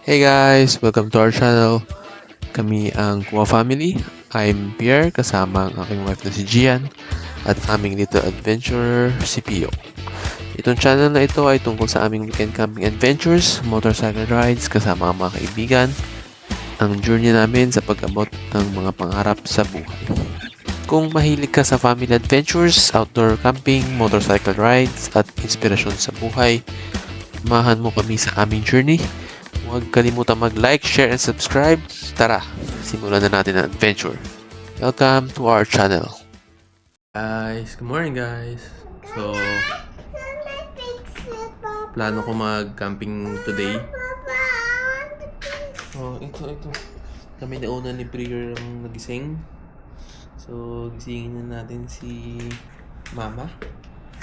Hey guys! Welcome to our channel. Kami ang Kuwa Family. I'm Pierre, kasama ang aking wife na si Gian at aming little adventurer si Pio. Itong channel na ito ay tungkol sa aming weekend camping adventures, motorcycle rides kasama ang mga kaibigan, ang journey namin sa pag-abot ng mga pangarap sa buhay. Kung mahilig ka sa family adventures, outdoor camping, motorcycle rides at inspirasyon sa buhay, samahan mo kami sa aming journey. Huwag kalimutan mag-like, share, and subscribe. Tara, simulan na natin ang adventure. Welcome to our channel. Guys, good morning guys. So, plano ko mag-camping today. Oh, ito. Kami na una ni Prior ang nagising. So, gisingin na natin si Mama.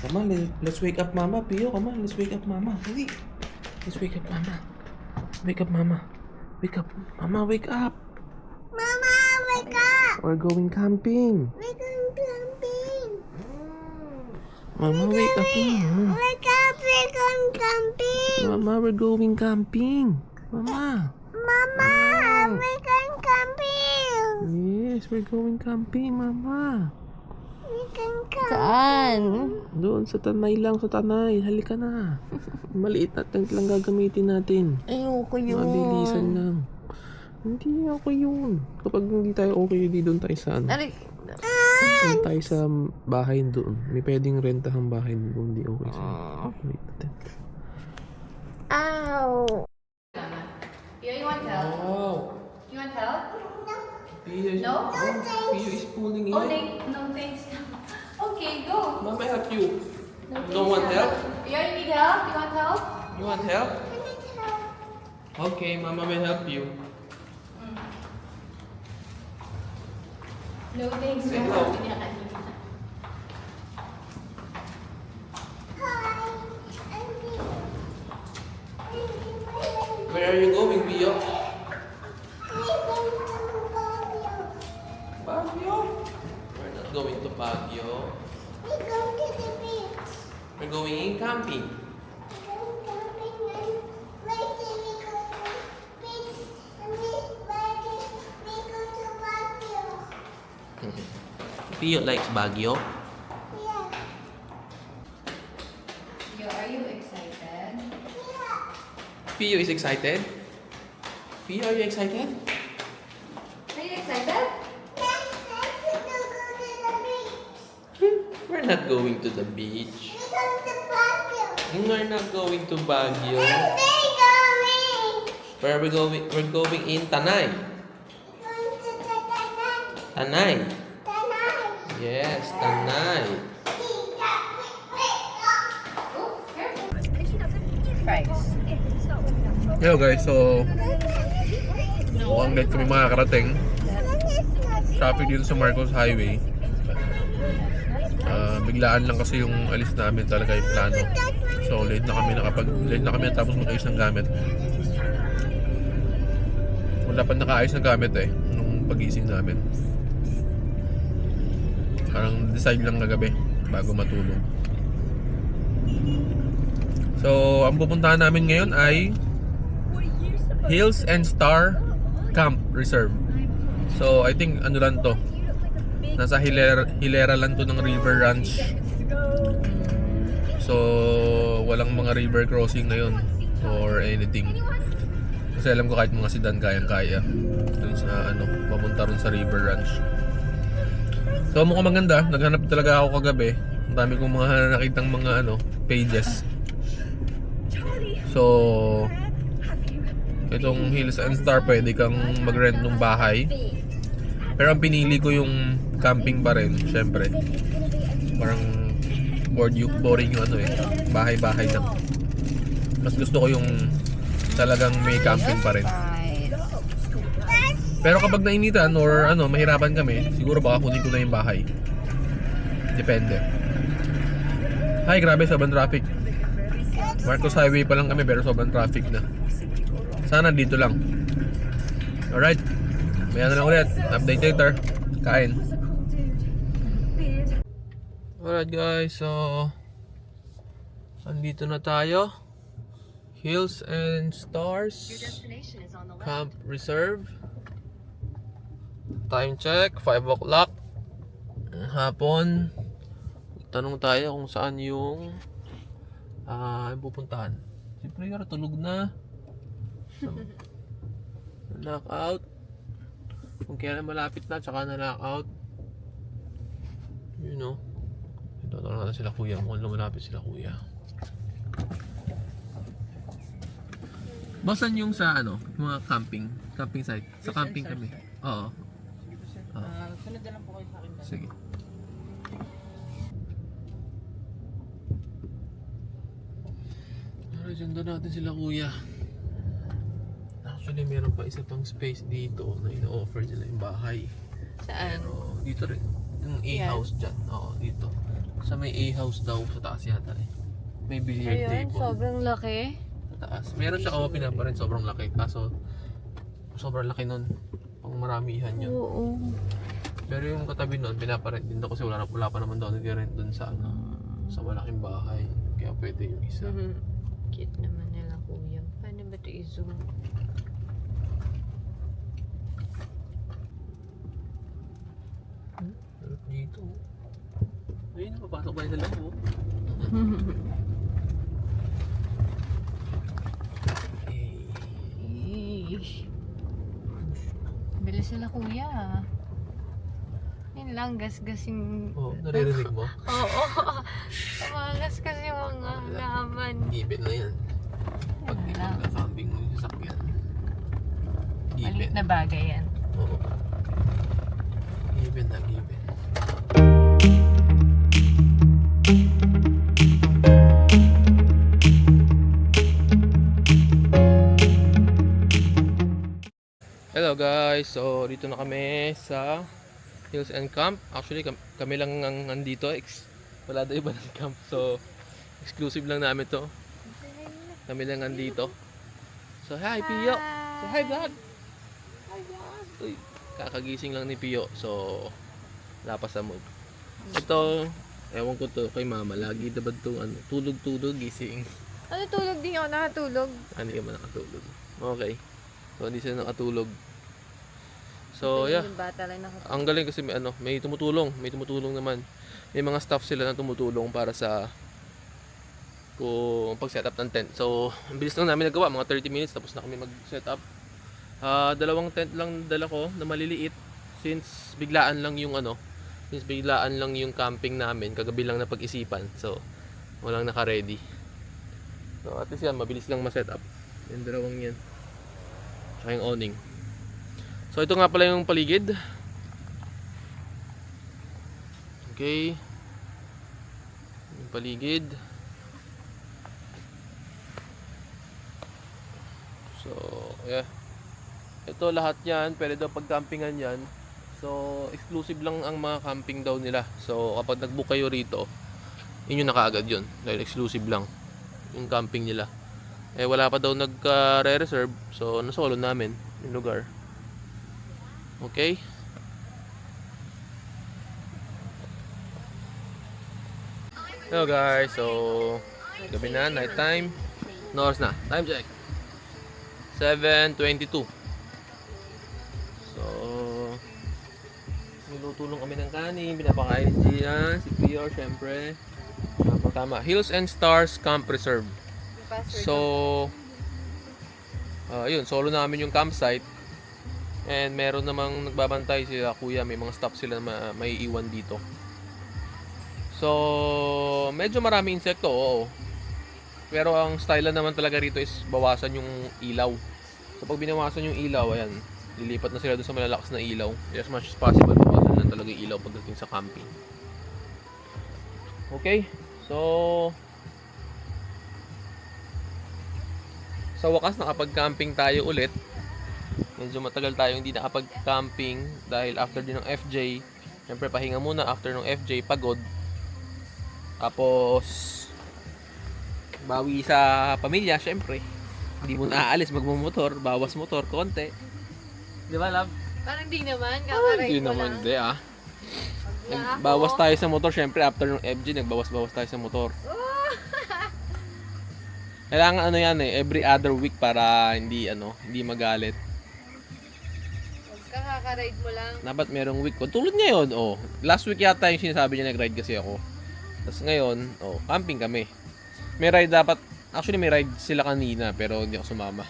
Come on, let's wake up Mama. Pio, come on, let's wake up Mama. Dali. Let's wake up Mama. Wake up, Mama. Wake up. Mama, wake up. Mama, wake up! We're going camping. We're going camping. Mama, wake up. Mama. Wake up, we're going camping. Mama, we're going camping. Mama. Mama, we're going camping. Yes, we're going camping, Mama. We're going camping. Saan? Doon sa tanay lang, sa tanay. Halika na. Maliit na tank lang gagamitin natin. Ayoko yun. Mabilisan lang. Hindi ako yun. Kapag hindi tayo okay, di doon tayo sa ano. Aray. Doon tayo sa bahay doon. May pwedeng rentahang bahay doon. Hindi okay sa wait natin. Ow. Pio, you want help? Wow! You want help? Pio is, No? Pio is pulling Oh, in. no thanks. Okay, go. Mama, help you. No, Don't want help? Pio, you need help? You want help? You want help? Okay, Mama will help you. No thanks. Say hello. Where are you going, Pio? Baguio? We're not going to Baguio. We're going to the beach. We're going in camping. We're going camping and later we go to the beach and we go to Baguio. Pio likes Baguio. Yeah. Pio, are you excited? Yeah. Pio is excited. Pio, are you excited? Are you excited? Let's go to the beach. We're not going to the beach. We go to Baguio. We're not going to Baguio. Where they going? Where are we going? We're going in Tanay. Going to the Tanay. Tanay. Tanay. Yes, Tanay. Oh, careful. Fries. Hello guys, so mukhang late kami makakarating. Traffic dito sa Marcos Highway. Biglaan lang kasi yung alis namin talaga yung plano. So late na kami natapos mag-ayos ng gamit. Wala pa nakaayos ng gamit nung pag-gising namin. Parang decide lang kagabi bago matulog. So ang pupuntahan namin ngayon ay Hills and Star Camp Reserve. So I think ano lang to, nasa hilera lang to ng River Ranch. So walang mga river crossing na yun or anything. Kasi alam ko kahit mga sedan kayang-kaya dun sa papunta ron sa River Ranch. So mukhang maganda. Naghanap talaga ako kagabi. Ang dami kong mga nakitang mga pages. So itong Hills and Star, pwede kang mag-rent ng bahay. Pero ang pinili ko yung camping pa rin, syempre. Parang boring yung bahay-bahay lang. Mas gusto ko yung talagang may camping pa rin. Pero kapag nainitan or mahirapan kami, siguro baka kunin ko na yung bahay. Depende. Ay, grabe, sobrang traffic. Marcos Highway pa lang kami pero sobrang traffic na. Sana dito lang. Alright. Maya na lang ulit. Update later. Kain. Alright guys. So andito na tayo. Hills and Stars Camp Reserve. Time check, 5 o'clock ng hapon. Tanong tayo kung saan yung pupuntahan. Si Prior tulog na. Knockout. Kung kailan malapit na, tsaka na knockout. You know. Ito natin sila kuya. Mukhang lumalapit sila kuya. Basan yung sa mga camping site. Sa camping kami. Oo. Sunod na lang po kayo sa akin. Sige. Sundan natin sila kuya. Actually, meron pa isa pang space dito na ino-offer nila yung bahay. Saan? Pero dito rin. Yung A-house dyan. Oo, dito. Sa may A-house daw sa taas yata eh. May billiard Ayun, table. sobrang laki. Sa taas. Meron siya open pa rin. Sobrang laki. Kaso, sobrang laki nun. Pang maramihan yun. Oo. Pero yung katabi nun, pinaparent din daw kasi wala pa naman daw nag-rent dun sa sa malaking bahay. Kaya pwede yung isa. Cute naman nila kuya. Paano ba ito i-zoom? Sarap dito. Ayun, napapasok ba yung sa loob? Bilis sila kuya. Yun lang, gasgasin. Oo, naririnig mo? Oo. Tumagas kasi mga laman. Given na yan. Pag di Wala. magkakambing mo yung sasakyan. Maliit Given. na bagay yan. Oo. Given na, given. Hello guys, so dito na kami sa Hills and Camp. Actually kami lang ang nandito, wala daw iba ng camp. So exclusive lang namin to. Kami lang nandito. So hi Pio. So hi vlog. Hi vlog. Uy, kakagising lang ni Pio. So wala pa sa mood. Ito, ewan ko to kay mama. Lagi dapat to tulog-tulog, gising. Ano tulog din ako? Nakatulog? Hindi ka man nakatulog. Okay. So hindi sila nakatulog. So yeah. Yung bata lang nakatulog. Ang galing kasi may tumutulong naman. May mga staff sila na tumutulong para sa pag-setup ng tent. So, ang bilis lang namin nagawa, mga 30 minutes tapos na kami mag-setup. Dalawang tent lang dala ko na maliliit since biglaan lang yung camping namin, kagabi lang na pag-isipan. So, walang naka-ready. So, at least yan, mabilis lang ma-setup. Yung dalawang yan. Tsaka yung awning. So ito nga pala yung paligid. Okay. Yung paligid. So, yeah. Ito lahat yan, pwede daw pag-campingan yan. So, exclusive lang ang mga camping daw nila. So, kapag nag-book kayo rito, yun yung nakaagad yun. Dahil exclusive lang yung camping nila. Eh, wala pa daw nagka-re-reserve. So, nasolo namin yung lugar. Okay. Hello guys, so gabi na, night time. No oras na, time check 7:22. So nilutulong kami ng kanin, pinapakain siya si Prior, syempre. Tama, Hills and Stars Camp Reserve. So yun, solo namin yung campsite. And meron namang nagbabantay sila kuya, may mga staff sila na may iwan dito. So, medyo maraming insekto, oo. Pero ang style lang naman talaga rito is bawasan yung ilaw. So, pag binawasan yung ilaw, ayan, lilipat na sila doon sa malalakas na ilaw. As much as possible, bawasan lang talaga yung ilaw pagdating sa camping. Okay, so sa wakas, nakapag-camping tayo ulit. Medyo matagal tayo hindi nakapag-camping dahil after din ng FJ, syempre pahinga muna after ng FJ, pagod. Tapos bawi sa pamilya, syempre. Hindi mo na aalis, magmumotor, bawas motor konti. 'Di ba, love? Parang di naman, kakaray Hindi ko naman, lang. hindi ah. Nagbawas tayo sa motor, syempre after ng FJ, nagbawas-bawas tayo sa motor. Kailangan ano yan eh, every other week para hindi magalit. Huwag ka kaka-ride mo lang. Dapat merong week ko. Tulad ngayon, last week yata yung sinasabi niya nag-ride kasi ako. Tapos ngayon, camping kami. May ride dapat, actually may ride sila kanina pero hindi ako sumama.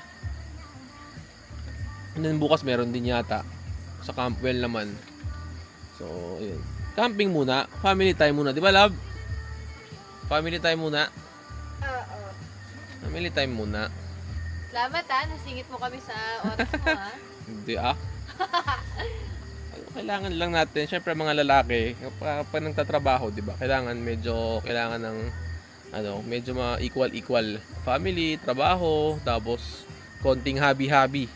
And then bukas meron din yata sa Campwell naman. So, ayun. Camping muna, family time muna, di ba love? Family time muna. Oo. Family time muna. Salamat nasingit mo kami sa oras mo Hindi Kailangan lang natin, syempre mga lalaki, kapag nagtatrabaho, di ba? Kailangan ng medyo equal family, trabaho, tapos konting hobby.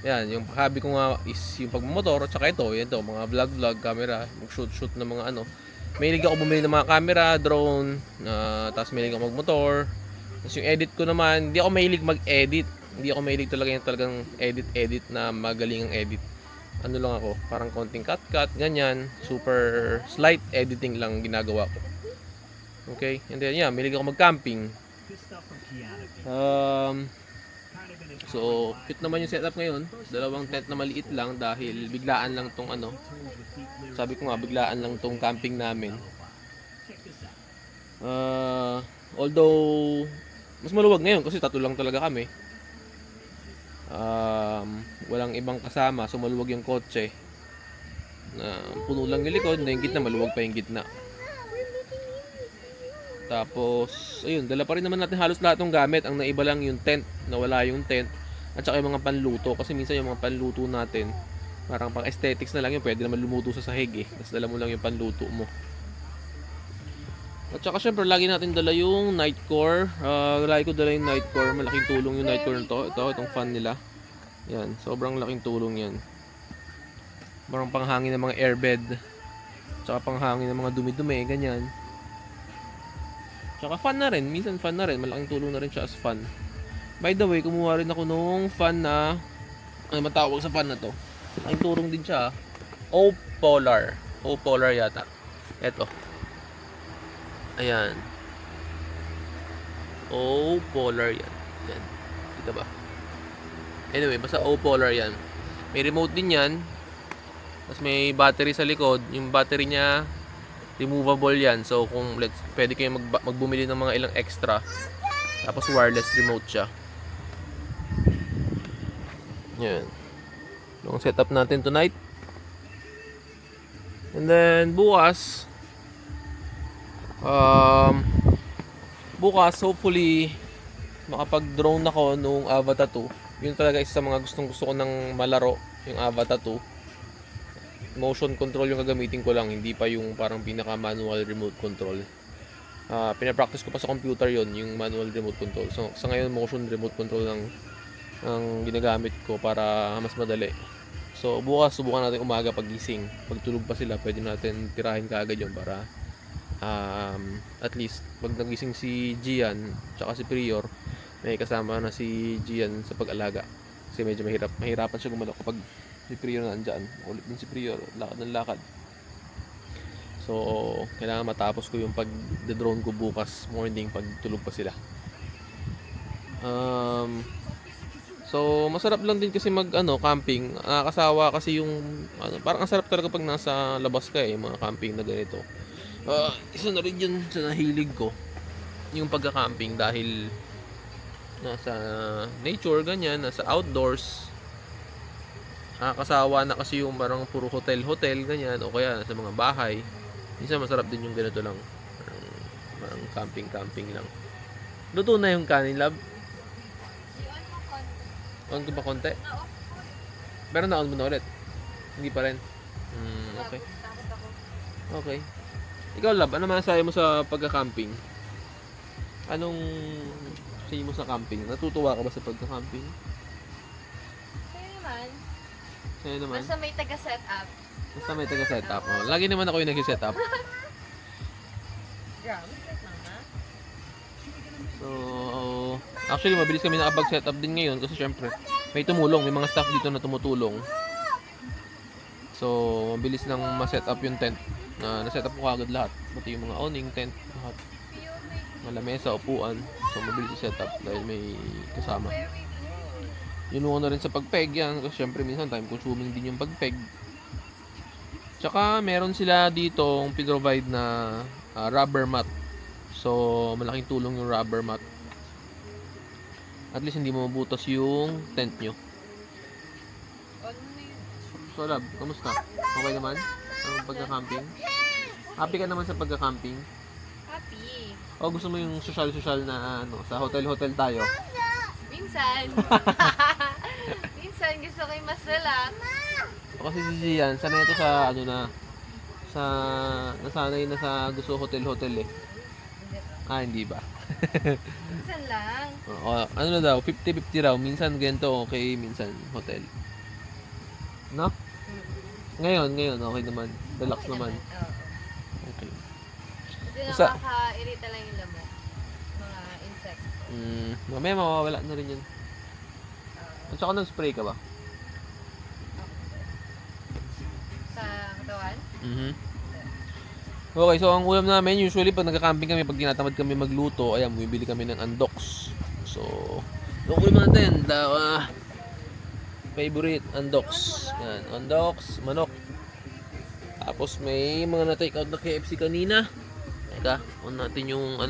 Yan, yung hobby ko nga is yung pagmumotor, at saka ito, mga vlog, camera, mag-shoot ng mga Mahilig ako bumili ng mga camera, drone, tapos mahilig ako magmotor. Tapos yung edit ko naman, hindi ako mahilig mag-edit. Hindi ako mahilig talagang edit na magaling ang edit. Ano lang ako, parang konting cut, ganyan. Super slight editing lang ginagawa ko. Okay? And then, mahilig ako mag-camping. So, cute naman yung setup ngayon. Dalawang tent na maliit lang dahil biglaan lang tong sabi ko nga, biglaan lang tong camping namin. Although, mas maluwag ngayon kasi 3 lang talaga kami. Walang ibang kasama, so maluwag yung kotse. Puno lang yung likod, na yung gitna, maluwag pa yung gitna. Tapos, ayun, dala pa rin naman natin halos lahat ng gamit. Ang naiba lang yung tent, nawala yung tent. At saka yung mga panluto, kasi minsan yung mga panluto natin, parang pang aesthetics na lang yun, pwede naman lumuto sa sahig Tapos dala mo lang yung panluto mo. At saka syempre, lagi natin dala yung Nitecore. Lagi ko dala yung Nitecore. Malaking tulong yung Nitecore nito. Itong fan nila. Yan, sobrang laking tulong yan. Parang panghangin ng mga airbed. Tsaka panghangin ng mga dumi-dumi, ganyan. Tsaka fan na rin. Minsan fan na rin. Malaking tulong na rin siya as fan. By the way, kumuha rin ako nung fan na matawag sa fan na to. Malaking tulong din siya. O-Polar. O-Polar yata. Eto. Ayan. O-Polar yan. Yan. Kita ba? Anyway, basta O-Polar yan. May remote din yan. Tapos may battery sa likod. Yung battery niya, removable yan. So, pwede kayo magbumili ng mga ilang extra. Tapos wireless remote siya. Yan. Yung setup natin tonight. And then, bukas, hopefully, makapag-drone ako nung Avatar 2. Yun talaga isa sa mga gusto ko ng malaro, yung Avatar 2. Motion control yung gagamitin ko lang, hindi pa yung parang pinaka-manual remote control. Pinapractice ko pa sa computer yon yung manual remote control. So, sa ngayon, motion remote control ang ginagamit ko para mas madali. So, bukas, subukan natin umaga pagising. Pag tulog pa sila, pwede natin tirahin kaagad yun para at least pag nagising si Gian tsaka si Prior, may kasama na si Gian sa pag-alaga. Kasi medyo mahirapan siya gumalaw kapag si Prior nandyan. Ulit din si Prior, lakad ng lakad. So, kailangan matapos ko yung pag-drone ko bukas morning pag tulog pa sila. So, masarap lang din kasi camping. Nakakasawa kasi yung parang ang sarap talaga pag nasa labas ka mga camping na ganito. Isa na rin yun sa nahilig ko, yung pagka-camping dahil nasa nature ganyan, nasa outdoors. Nakakasawa na kasi yung parang puro hotel ganyan o kaya nasa mga bahay. Minsan masarap din yung ganito lang. Parang camping lang. Luto na yung kanin, love. On ko ba konti? Pero na-on mo na ulit? Hindi pa rin? Okay. Okay. Ikaw, love, ano masasabi mo sa pagka-camping? Anong sabi mo sa camping? Natutuwa ka ba sa pagka-camping? Sa'yo naman? Basta may taga-setup. Basta may taga-setup. Lagi naman ako yung nag-setup. Grabe, mama. So, actually, mabilis kami nakapag-setup din ngayon kasi syempre, may tumulong. May mga staff dito na tumutulong. So, mabilis nang ma-setup yung tent. Na-setup ko agad lahat. Pati yung mga awning, tent, lahat. Mga lamesa, upuan. So, mabilis i-set up dahil may kasama. Yun na rin sa pagpeg yan. Kasi syempre minsan time consuming din yung pagpeg. Tsaka meron sila dito ang provide na rubber mat. So, malaking tulong yung rubber mat. At least hindi mo mabutas yung tent nyo. So, love, kamusta? Okay naman? Ang pagka-camping? Happy ka naman sa pagka-camping? Happy. O gusto mo yung social-social na sa hotel-hotel tayo? Minsan. Minsan gusto ko yung mas relax. O kasi si Gian, sanay ito sa nasanay na sa gusto hotel-hotel eh. Hindi ba? Minsan lang. Ano na daw, 50-50 raw. Minsan ganito okay, minsan hotel. No? Ngayon, okay naman. Relax naman. Oo. Okay. Kasi Sa- nakaka-irita lang yung lamok. Mga insect. Mamaya mawawala na rin yun. At saka nag-spray ka ba? Sa katawan. Okay, so ang ulam namin, usually pag nagka-camping kami, pag tinatamad kami magluto, ayan, bumibili kami ng andoks. So, yung ulam natin, favorite, andoks. Yan, andoks, manok. Tapos may mga na-take out na KFC kanina. Teka, on natin yung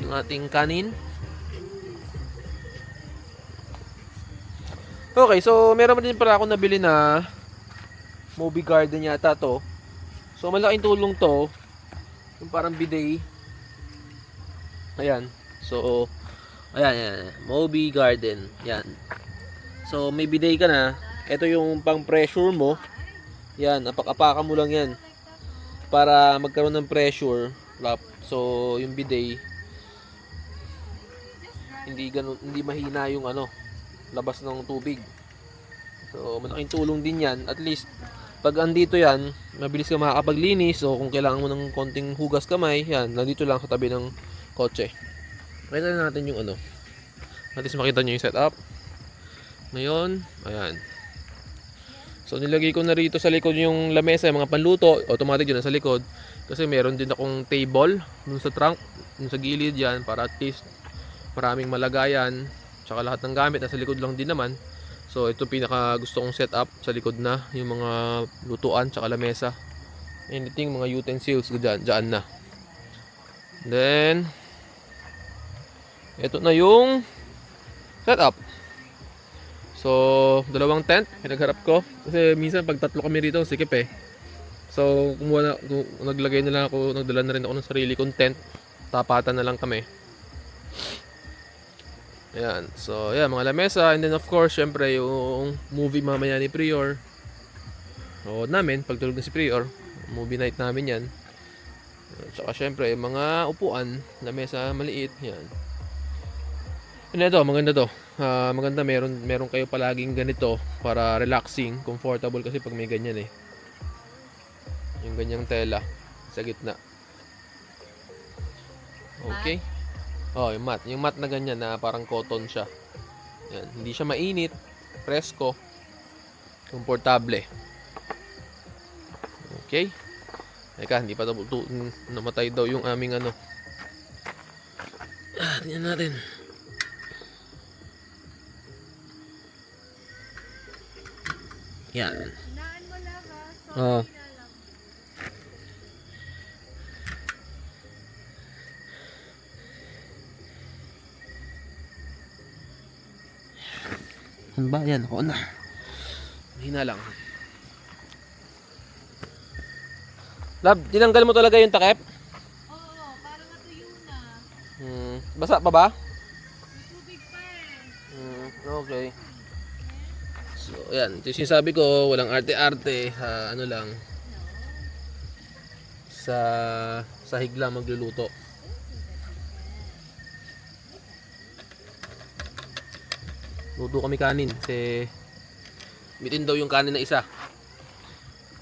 yung ating kanin. Okay, so meron din pala ako nabili na Movie Garden yata to. So malaking tulong to. Yung parang bidet. Ayan. So, ayan. Movie Garden. Yan. So, may bidet ka na. Ito yung pang pressure mo. Yan. Apak-apakan mo lang yan. Para magkaroon ng pressure. So, yung bidet. Hindi mahina yung labas ng tubig. So, malaking tulong din yan. At least, pag andito yan, mabilis ka makakapaglinis. So, kung kailangan mo ng konting hugas kamay, yan, nandito lang sa tabi ng kotse. Makita na natin yung At least makita nyo yung setup. Ngayon, ayan. So, nilagay ko na rito sa likod yung lamesa, yung mga panluto. Automatic yun sa likod. Kasi meron din akong table dun sa trunk, dun sa gilid yan, para at least maraming malagayan. Tsaka lahat ng gamit nasa likod lang din naman. So, ito pinaka gusto kong setup sa likod na. Yung mga lutuan, tsaka lamesa. Anything, mga utensils, dyan na. Then, ito na yung setup. So, dalawang tent, pinagharap ko. Kasi minsan, pag tatlo kami rito, sikip eh. So, naglagay na lang ako, nagdala na rin ako ng sarili kong tent. Tapatan na lang kami. Ayan. So, ayan, mga lamesa. And then, of course, syempre, yung movie mamaya ni Prior. O namin, pagtulog na si Prior. Movie night namin yan. Tsaka, syempre, mga upuan. Lamesa, maliit. Yan. And ito, maganda to. Maganda, meron kayo palaging ganito para relaxing, comfortable kasi pag may ganyan eh. Yung ganyang tela sa gitna. Okay. Yung mat. Yung mat na ganyan na parang cotton siya. Yan. Hindi siya mainit. Presko. Komportable. Okay. Teka, hindi pa namatay daw yung aming tingnan natin. Yan. Hinaan mo lang ha. Oo. Ano ba? Yan, ako na. Hina lang. Love, tinanggal mo talaga yung takip? Oo, para matuyo na. Basa pa ba? May tubig pa eh. Okay. So, yan. Ito yung sinasabi ko, walang arte-arte. Lang. Sa sahig lang magluluto. Luto kami kanin kasi bitin daw yung kanin na isa.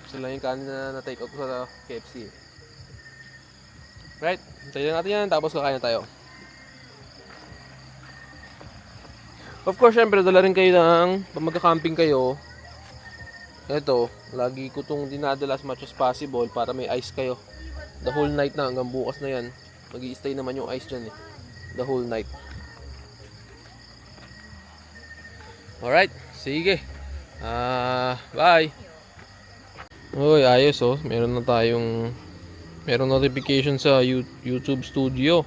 Isa lang yung kanin na na-take out ko sa KFC. Right, hintayin natin yan tapos kakain na tayo. Of course, syempre dala rin kayo pag magka-camping kayo. Ito, lagi ko itong dinadala as much as possible para may ice kayo. The whole night na hanggang bukas na yan. Mag-i-stay naman yung ice dyan eh. The whole night. Alright, sige. Bye! Uy, ayos oh. Meron notification sa YouTube Studio.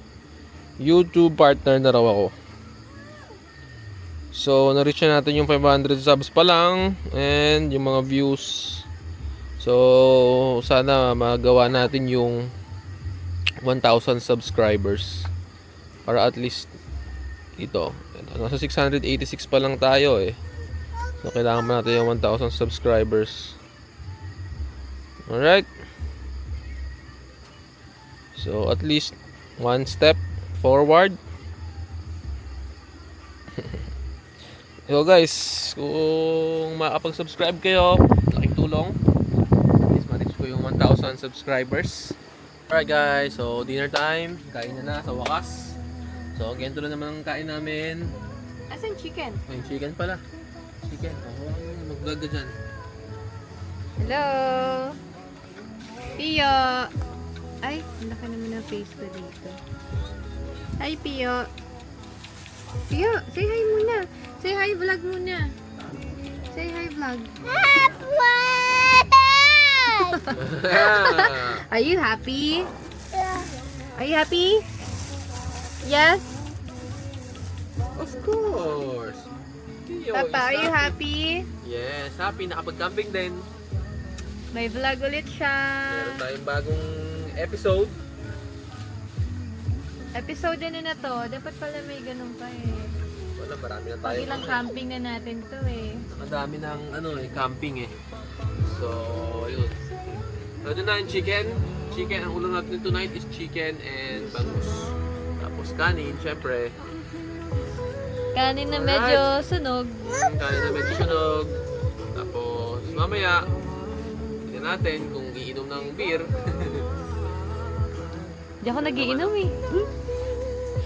YouTube partner na raw ako. So, na-reach na natin yung 500 subs pa lang and yung mga views. So, sana magawa natin yung 1,000 subscribers para at least ito. Nasa 686 pa lang tayo eh. So, kailangan pa natin yung 1,000 subscribers. Alright. So, at least one step forward. So guys, kung makapag-subscribe kayo, laking tulong. At least ma-reach ko yung 1,000 subscribers. Alright guys, so dinner time. Kain na sa wakas. So, ganito na naman ang kain namin. Asan chicken? Ay, chicken pala. Chicken. Mag-vlog ka dyan. Hello! Pio! Ay, laki naman ang face ko dito. Hi, Pio! Pio, say hi muna! Say hi vlog muna! Say hi vlog! Are you happy? Are you happy? Yes? Of course. Tio Papa, are is you happy? Yes, happy. Nakapag-camping din. May vlog ulit siya. Meron tayong bagong episode. Episode na to. Dapat pala may ganun pa eh. Wala, marami na Pag tayo. ilang camping na natin to eh. Nakadami ng camping eh. So, yun. So, doon na yung chicken. Chicken, ang ulam natin tonight is chicken and bangus. Tapos kanin, syempre. Kanin na medyo sunog. Kanin na medyo sunog. Tapos, mamaya, tignan natin kung iinom ng beer. Di ako nagiinom eh.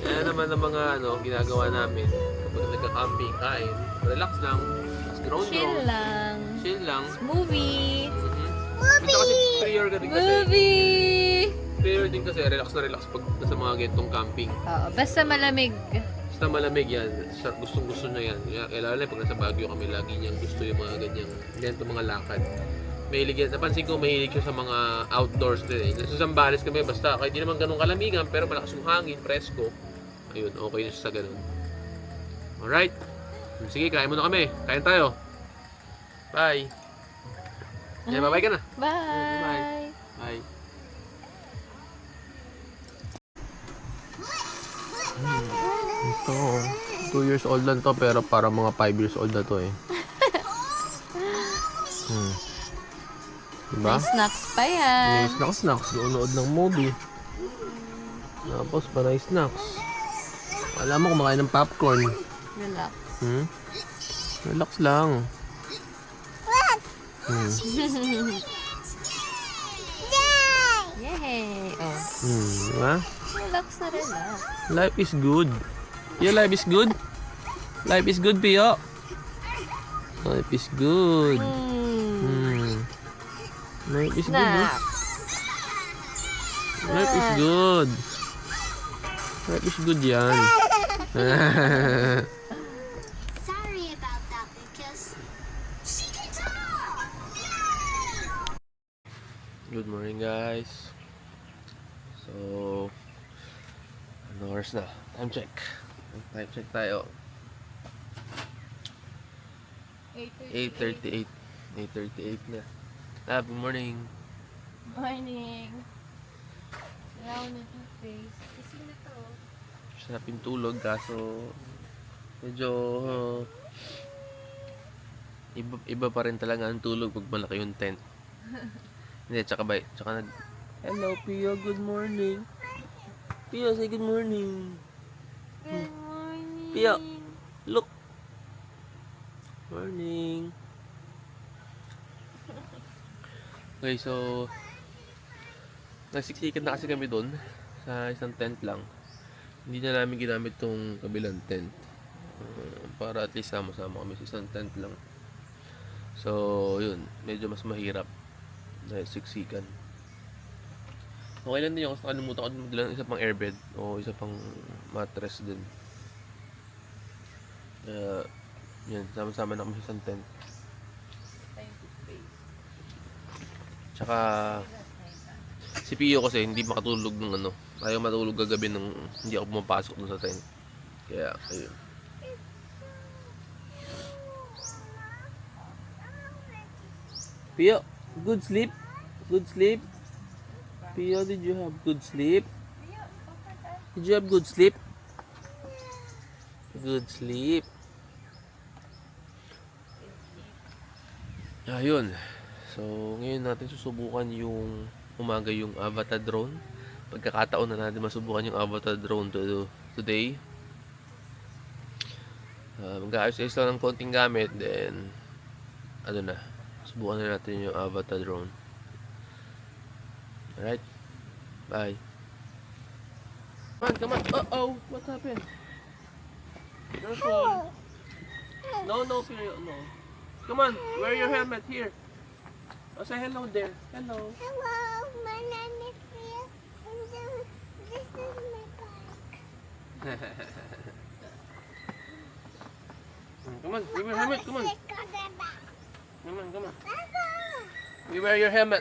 Kaya naman ang mga ginagawa namin kapag nagka-camping, kain, relax lang, tapos drone. Chill lang. Chill lang. Movie. Movie! Kasi prayer ka din kasi. Movie! Prayer din kasi, relax na relax pag nasa mga ganitong camping. Oo, basta malamig. Basta malamig yan, gustong gusto na yan. Kaya lalo na pag nasa Baguio kami, lagi niyang gusto yung mga ganitong mga lakad. Mahilig yan. Napansin ko mahilig siya sa mga outdoors din eh. Nasa Zambales kami, basta kahit di naman ganun kalamigan, pero malakas yung hangin, presko. Ayun, okay na siya sa ganun. Alright. Sige, kain muna kami. Kain tayo. Bye. Yeah, bye-bye ka na. Bye! Bye. Ito, 2 years old lang to pero para mga 5 years old na to eh. Diba? May snacks pa yan. May snacks. Unood ng movie. Tapos panay snacks. Alam mo kumakain ng popcorn. Relax. Relax lang. Yay! Oh. Diba? Relax na relax. Life is good. Pio, life is good? Life is good, Pio. Life is good. Life is good, no? Snacks. Life is good. Life is good yan. Sorry about that because she can talk. Good morning, guys. So, ano oras na? Time check. Time check tayo. 8:38. 8:38 na. Good morning. Morning. Wala ko na yung face. Kasi na to. Sarap yung tulog kaso medyo iba pa rin talaga ang tulog pag malaki yung tent. Hindi, tsaka hello Pio, good morning. Pio, say good morning. Good morning. Pio, look. Morning. Okay, so nagsiksikan na kasi kami doon sa isang tent lang. Hindi na namin ginamit tong kabilang tent. Para at least sama-sama kami sa isang tent lang. So, yun. Medyo mas mahirap dahil siksikan. Okay lang din yung nakalimutan ko din magdala ng isa pang airbed o isa pang mattress din. Yan, sama-sama na kami sa isang tent. Tsaka si Pio kasi hindi makatulog ng ano. Ayaw matulog kagabi nung hindi ako pumapasok dun sa tent. Kaya, ayun. Pio, good sleep? Good sleep? Pio, did you have good sleep? Did you have good sleep? Good sleep. Ayun. So, ngayon natin susubukan yung umaga yung Avatar drone. Pagkakataon na natin masubukan yung Avatar drone today. Mag-aayos-ayos lang ng konting gamit. Then, ano na. Subukan na natin yung Avatar drone. Alright? Bye. Come on. Uh-oh. What happened? Careful. No, period. No. Come on. Wear your helmet here. Oh, say hello there. Hello. Hello, my name is Priya, and this is my bike. Come on. Wear your helmet. Come on. Let's go there back. Come on. Let's go. We wear your helmet.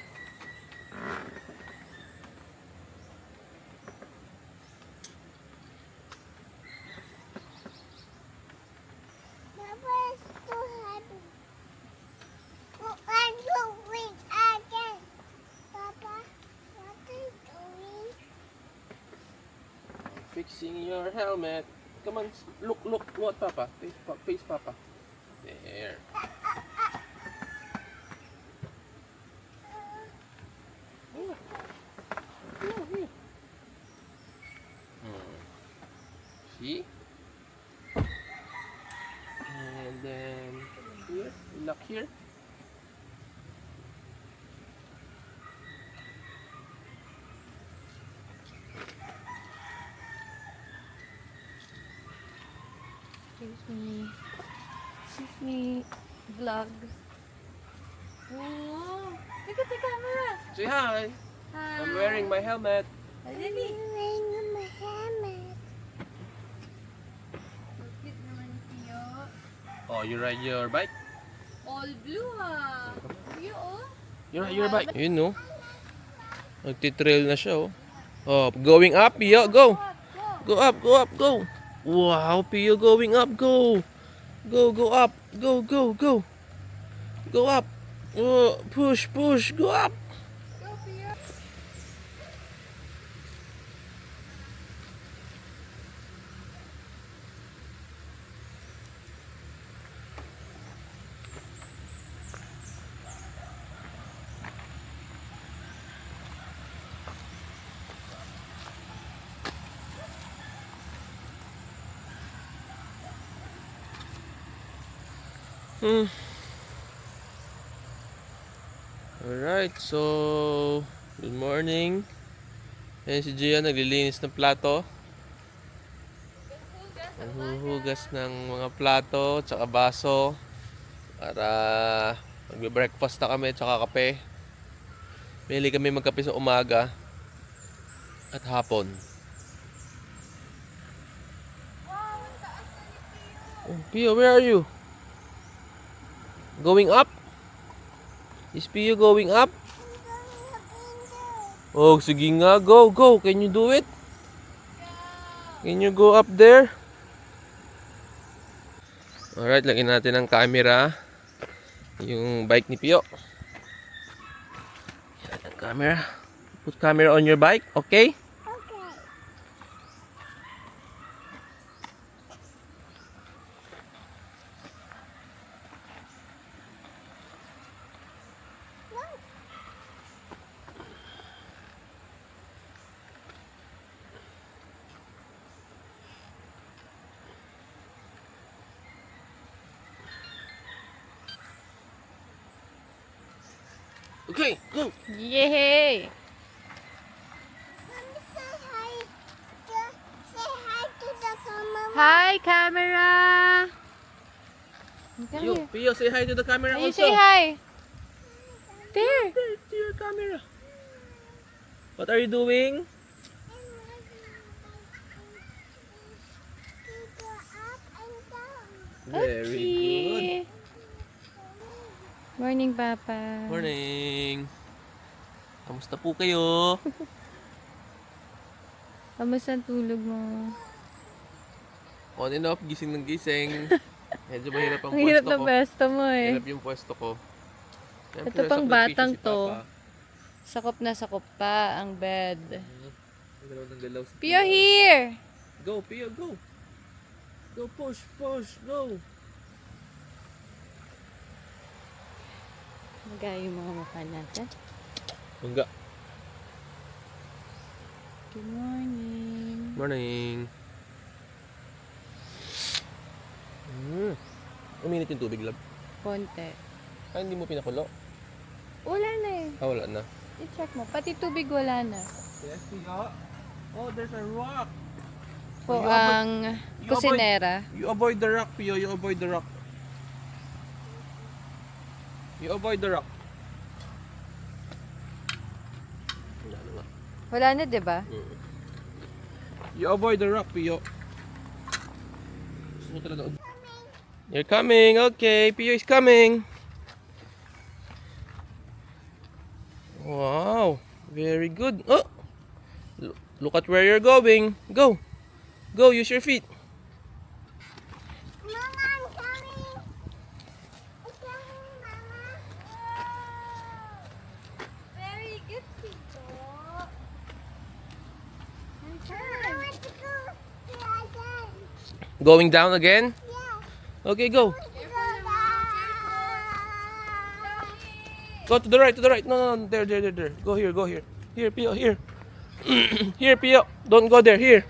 Papa is too happy. Oh, I'm going again. Papa, what are you doing? Fixing your helmet. Come on. Look. What, Papa? Face Papa. There. Here. See? And then here, lock here. Excuse me, vlog. Oh, look at the camera. Say hi. Hi. I'm wearing my helmet. Dali. I'm wearing my helmet. Cute naman ni Pio. Oh, you ride your bike? All blue ha. Pio oh. You ride your bike? Yun no. Nagtitrail na siya oh. Oh, going up, Pio, go. Go up. Wow, Pio going up, go. Go up. Go. Go up. Oh, push, go up. Go Pio. Alright, so good morning. Ayan si Gia naglilinis ng plato. Naghuhugas ng mga plato tsaka baso para magbe-breakfast na kami tsaka kape. Bili kami magkape sa umaga at hapon. Oh, Pio, where are you? Going up? Is Pio going up? Oh, sige nga. Go. Can you do it? Can you go up there? Alright, lagyan natin ang camera. Yung bike ni Pio. Yan ang camera. Put camera on your bike, okay? Okay. Okay, go. Yay! Mommy, say hi. Say hi to the camera. Hi, camera. You, Pio, say hi to the camera You also. say hi. There. There, to your camera. What are you doing? Go up and down. Very good. Okay. Morning, Papa. Morning. Kamusta po kayo? Kamusta ang tulog mo? On and off, gising ng gising. Medyo mahirap ang Ang hirap pwesto ng ko. pwesto mo eh. Hirap yung pwesto ko. Siyempre, Ito pang sakripisyo batang si to. Papa. Sakop na sakop pa ang bed. Galaw ng galaw si Pio here! Go, Pio, go! Go, push, push, go! Magaya yung mga mukha natin. Mangga. Good morning. Morning. Uminit yung tubig, love. Konti. Ay, hindi mo pinakulo. Wala na eh. Ah, wala na. I-check mo. Pati tubig wala na. Yes, Pio. Oh, there's a rock. Po You ang you kusinera. You avoid the rock, Pio. You avoid the rock. You avoid the rock. Wala na nga. Wala na, di ba? You avoid the rock, Pio. Gusto mo talaga. You're coming. Okay, Pio is coming. Wow, very good. Oh, look at where you're going. Go, go. Use your feet. Mama, I'm coming. I'm coming, Mama. Very good, Tito. I want to go again. Going down again. Yeah. Okay, go. Go down. Go to the right, to the right. No, no, no. There, there, there, there. Go here, go here. Here, Pio, here. Here, Pio. Don't go there. Here.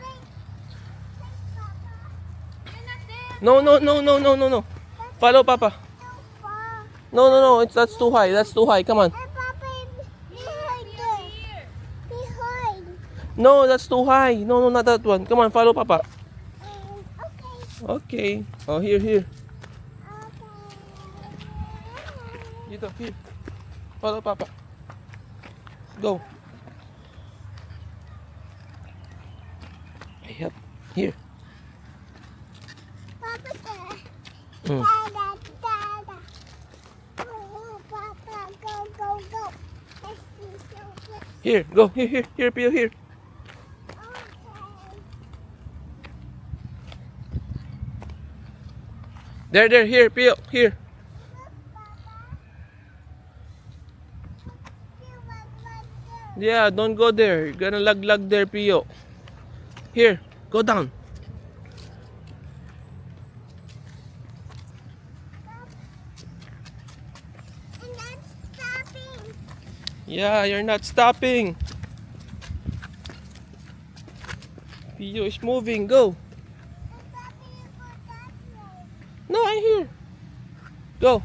No, no, no, no, no, no, no. Follow Papa. So far. No, no, no. That's too high. That's too high. Come on. Hey, Papa, behind there. Behind. No, that's too high. No, no, not that one. Come on, follow Papa. Okay. Okay. Oh, here, here. Okay. Dito, here. Follow Papa. Go. Yep. Here. Papa, there. Mm. Dada, dada. Oh, Papa, go, go, go. Let's do something. Here. Go. Here, here, here, Pio, here. Okay. There, there, here, Pio, here. Yeah, don't go there. You're gonna lag there, Pio. Here, go down. And I'm stopping. Yeah, you're not stopping. Pio is moving. Go. I'm stopping to go that way. No, I'm here. Go.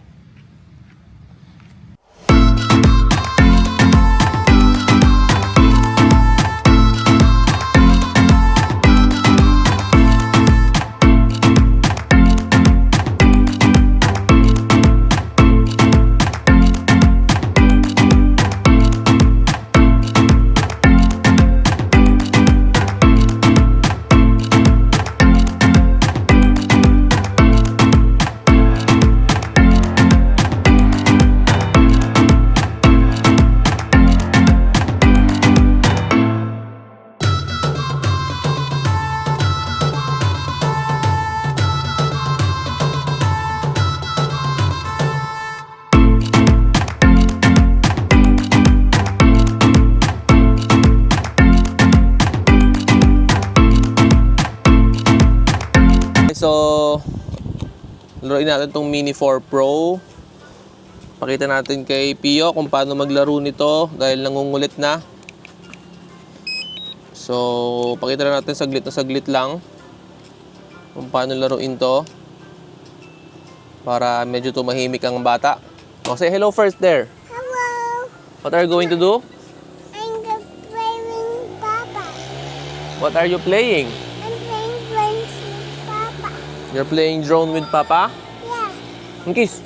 So, laruin natin tong Mini 4 Pro. Pakita natin kay Pio kung paano maglaro nito dahil nangungulit na. So, pakita na natin saglit na saglit lang kung paano laruin to para medyo tumahimik ang bata. Oh, say hello first there. Hello. What are you going to do? I'm the playing Papa. What are you playing? I'm playing games with Papa. You're playing drone with Papa? Yeah. Kiss.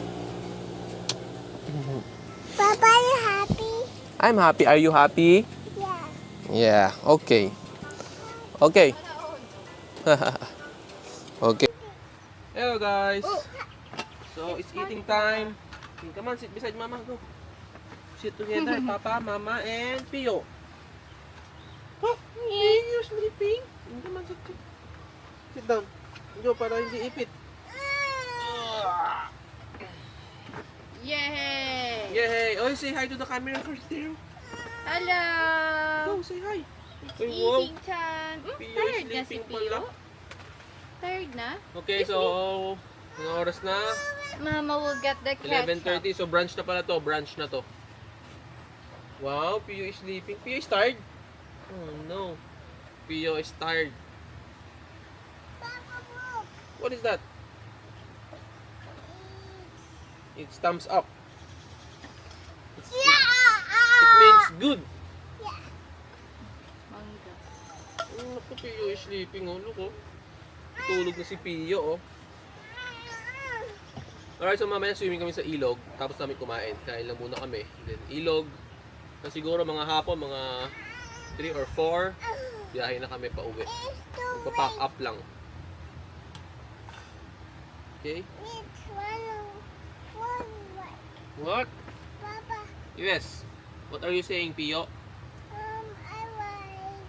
Papa, are you happy? I'm happy. Are you happy? Yeah. Yeah, okay. Okay. Okay. Hello guys. So it's eating time. Come on, sit beside Mama. Go. Sit together, Papa, Mama, and Pio. Oh, Pio sleeping. Come on, sit down. Go para hindi ipit. Yay! Yay! Oh, say hi to the camera first there. Hello! Go, say hi. It's Ay, wow. eating time. Pio is Tired na si sleeping Pio. pala. Tired na? Okay, so mga oras na? Mama will get the ketchup. 11:30. So brunch na pala to. Brunch na to. Wow, Pio is sleeping. Pio is tired. Oh no. Pio is tired. Papa, look. What is that? It's thumbs up. It means good. Manga. Oh, naku, Pio is sleeping. Oh, look, oh. Tulog na si Pio, oh. Alright, so mamaya swimming kami sa ilog. Tapos namin kumain. Kain lang muna kami. Then ilog. Na siguro mga hapon, mga 3 or 4. Biyahe na kami pa uwi. Magpa-pack up lang. Okay? It's one right. What? Papa, Yes. What are you saying, Pio? I like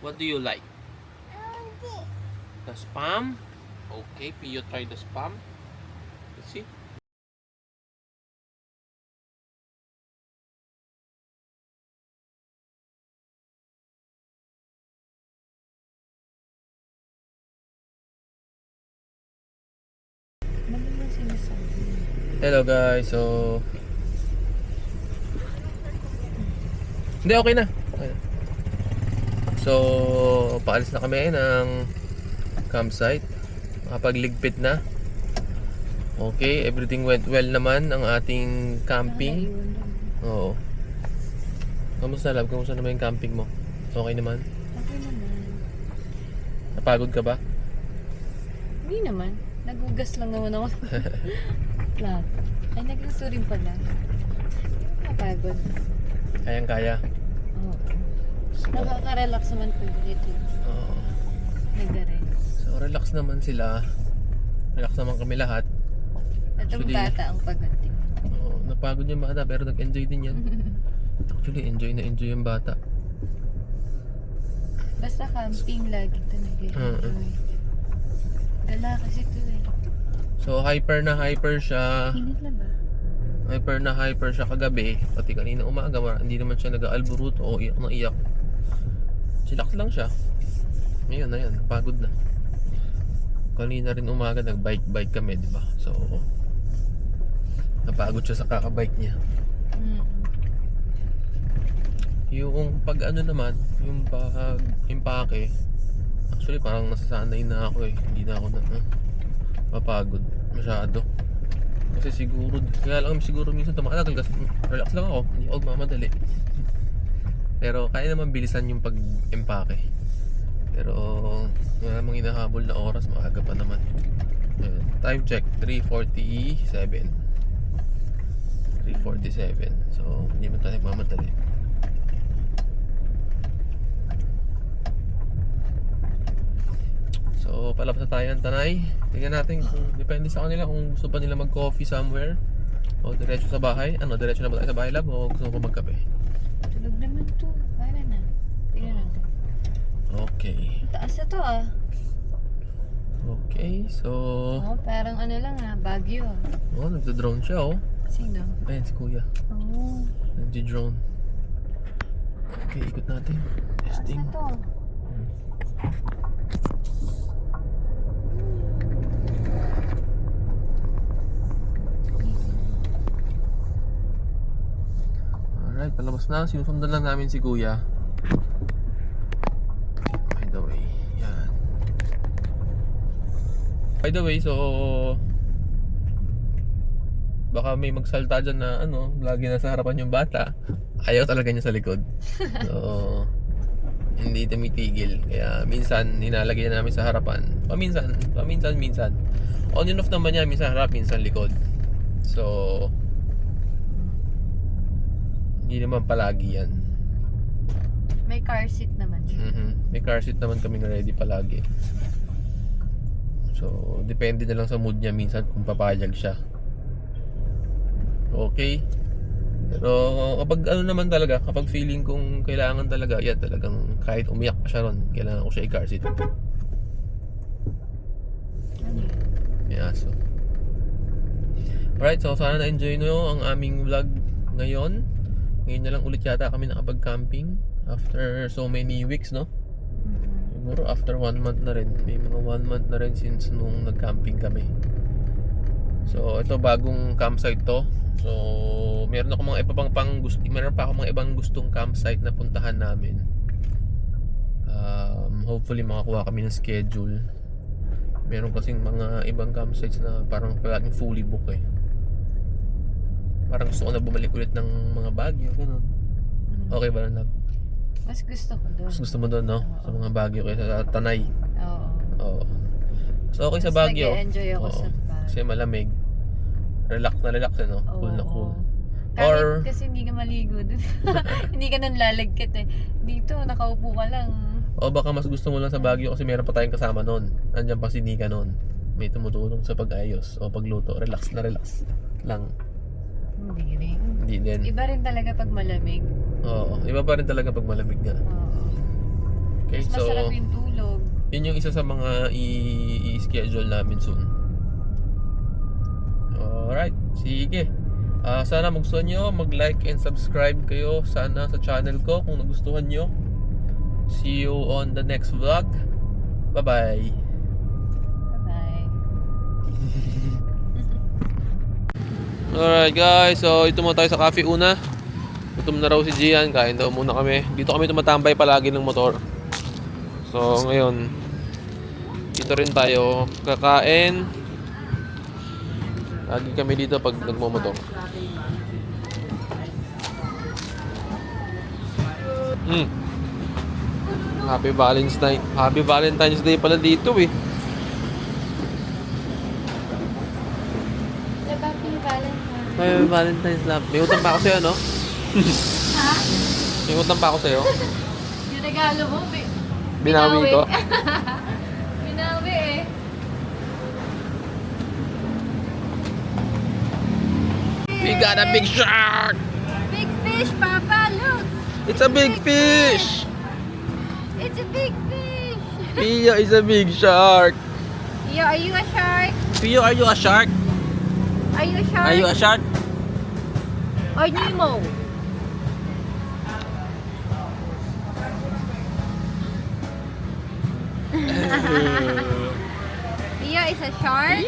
What do you like? this. The spam? Okay, Pio try the spam. Let's see. Mali yung sinasabi. Hello guys, so hindi, okay na. Okay na. So, paalis na kami ng campsite. Makapagligpit na. Okay, everything went well naman ang ating camping. Oo. Kamusta, love? Kamusta naman yung camping mo? Okay naman? Okay naman. Napagod ka ba? Hindi naman. Nagugas lang naman ako. Plato. Ay, nagluto rin pala. Nakapagod. Kayang-kaya. Oo. Nakaka-relax naman pag dito. Oo. Nag-rest. So, relax naman sila. Relax naman kami lahat. At ang Actually, bata ang pagdating. Oo, napagod yung bata pero nag-enjoy din yan. Actually, enjoy na enjoy yung bata. Basta camping lagi ito nag-enjoy. Gala kasi ito eh. So, hyper na hyper siya. Init na ba? Hyper na hyper siya kagabi. Pati kanina umaga, hindi naman siya nag-aalburuto o iyak na iyak. Chillax lang siya. Ngayon na yan, pagod na. Kanina rin umaga, nag-bike kami, di ba? So, napagod siya sa kakabike niya. Yung pag ano naman, yung pag impake, actually parang nasasanay na ako eh. Hindi na ako mapagod masyado. Kasi siguro, kaya lang siguro minsan tumatagal kasi relax lang ako, hindi ako mamadali. Pero kaya naman bilisan yung pag-impake. Pero wala namang hinahabol na oras, maaga pa naman. Ayan, time check, 3:47. 3:47. So, hindi man tayo mamadali. So, palabas na tayo ng Tanay. Tingnan natin kung depende sa kanila kung gusto pa nila mag-coffee somewhere o diretso sa bahay. Ano, diretso na ba tayo sa bahay, lab? O gusto mo pa magkape? Tulog naman to. Para na. Tingnan natin. Okay. Taas na to ah. Okay, so... Oh, parang ano lang ah. Baguio ah. Oh, nagda-drone siya, oh. Sino? Ayan, si Kuya. Oh. Nagdi-drone. Okay, ikot natin. Taas Testing. na to. Alright, palabas na. Sinusundan lang namin si Kuya. By the way, yan. By the way, so... Baka may magsalta dyan na ano, lagi nasa harapan yung bata. Ayaw talaga niya sa likod. So... hindi tumitigil. Kaya minsan, nilalagay na namin sa harapan. Paminsan. On and off naman niya, minsan harap, minsan likod. So... hindi naman palagi yan. May car seat naman siya. May car seat naman kaming ready palagi. So, depende na lang sa mood niya minsan kung papayag siya. Okay. Pero kapag ano naman talaga, kapag feeling kong kailangan talaga, yan talagang kahit umiyak pa siya ron, kailangan ko siya i-car seat. Ano yun? May aso. Alright, so sana na-enjoy nyo ang aming vlog ngayon. Ngayon na lang ulit yata kami nakapag-camping after so many weeks, no? Siguro after 1 month na rin. May mga 1 month na rin since nung nag-camping kami. So ito bagong campsite to. So meron ako mga meron pa ako mga ibang gustong campsite na puntahan namin. Hopefully makakuha kami ng schedule. Meron kasing mga ibang campsites na parang palaging fully book eh. Parang gusto ko na bumalik ulit ng mga Baguio, gano'n. Okay ba na? Mas gusto ko doon. Mas gusto mo doon, no? Sa mga Baguio kaysa sa Tanay. Oo. Oo. So okay sa Mas Baguio. nag-e-enjoy ako Oo. sa Baguio. Kasi malamig. Relax na relax, eh, no? Cool na cool. Kahit kasi hindi ka maligo doon. Hindi ka nun lalagkit eh. Dito, nakaupo ka lang. O baka mas gusto mo lang sa Baguio kasi meron pa tayong kasama noon. Nandiyan pa si Nika noon. May tumutulong sa pag-ayos o pagluto. Relax na relax lang. Hindi rin. Hindi din. Iba rin talaga pag malamig. Oo. Iba pa rin talaga pag malamig nga. Oo. Okay, Mas so masarap yung tulog. yun yung isa sa mga i-schedule namin soon. Alright, sige. Sana magustuhan nyo, mag-like and subscribe kayo sana sa channel ko kung nagustuhan nyo. See you on the next vlog. Bye-bye. Bye-bye. Alright guys, so ito muna tayo sa cafe una. Gutom na raw si Gian, kain daw muna kami. Dito kami tumatambay palagi ng motor. So ngayon, dito rin tayo kakain. Lagi kami dito pag nagmumotor. Happy Valentine's Day pala dito eh. Happy Valentine's. Happy Valentine's love. May utang pa ako sa'yo, no? Ha? May utang pa ako sa'yo. Yung regalo mo, Binawi ko. Binawi eh. We got a big shark! Big fish, Papa, look! It's a big fish! It's a big fish! Pio is a big shark! Yo, are you a shark? Pio, are you a shark? Are you a shark? Are you a shark? Or Nemo? Pio is a shark?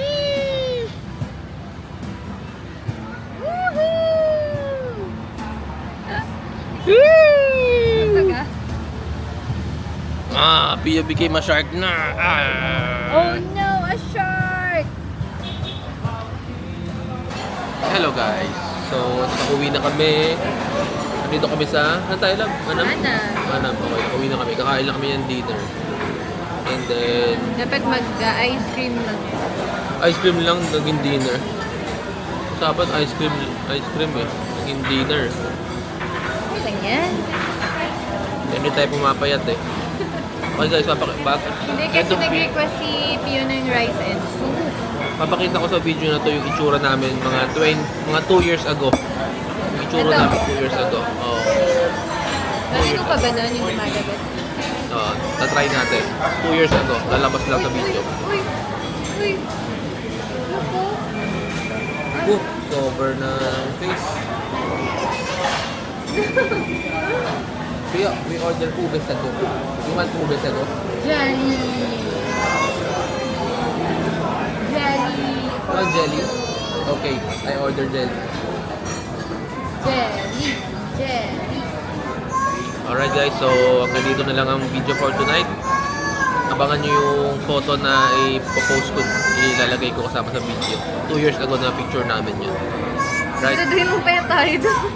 Woohoo! Pio became a shark na. Oh no, a shark! Hello guys. So, uwi na kami. Nandito kami sa, saan tayo lang? Manam? Manam, okay. Uwi na kami. Kakain lang kami ng dinner. And then, Dapat mag-ice cream lang. ice cream lang, naging dinner. Dapat ice cream eh. Naging dinner. Ano lang yan? Hindi tayo pumapayat eh. Okay guys, Hindi kasi nag-request si Pio ng rice and soup. papakita ko sa video na to yung itsura namin mga 2 years ago. Yung itsura Ito? namin 2 years ago. Oo. Narinig pa ba nun yung lumalabas? Oo. Tatry natin. 2 years ago. Lalabas lang sa video. Uy! Uy! Naku! Cover na face. Kaya, we order pubes ago. You want pubes ago? Jelly! Jelly! Oh, jelly? Okay, I order jelly. Jelly! Jelly! Alright guys, so hanggang dito na lang ang video for tonight. Abangan nyo yung photo na ipopost ko, ilalagay ko kasama sa video. 2 years ago na picture namin yun. Right? Dadalhin mo pa tayo doon.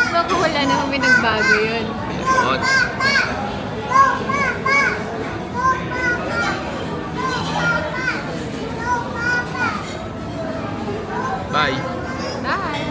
Baka wala na kami nagbago yun. Yun. Bye! Bye!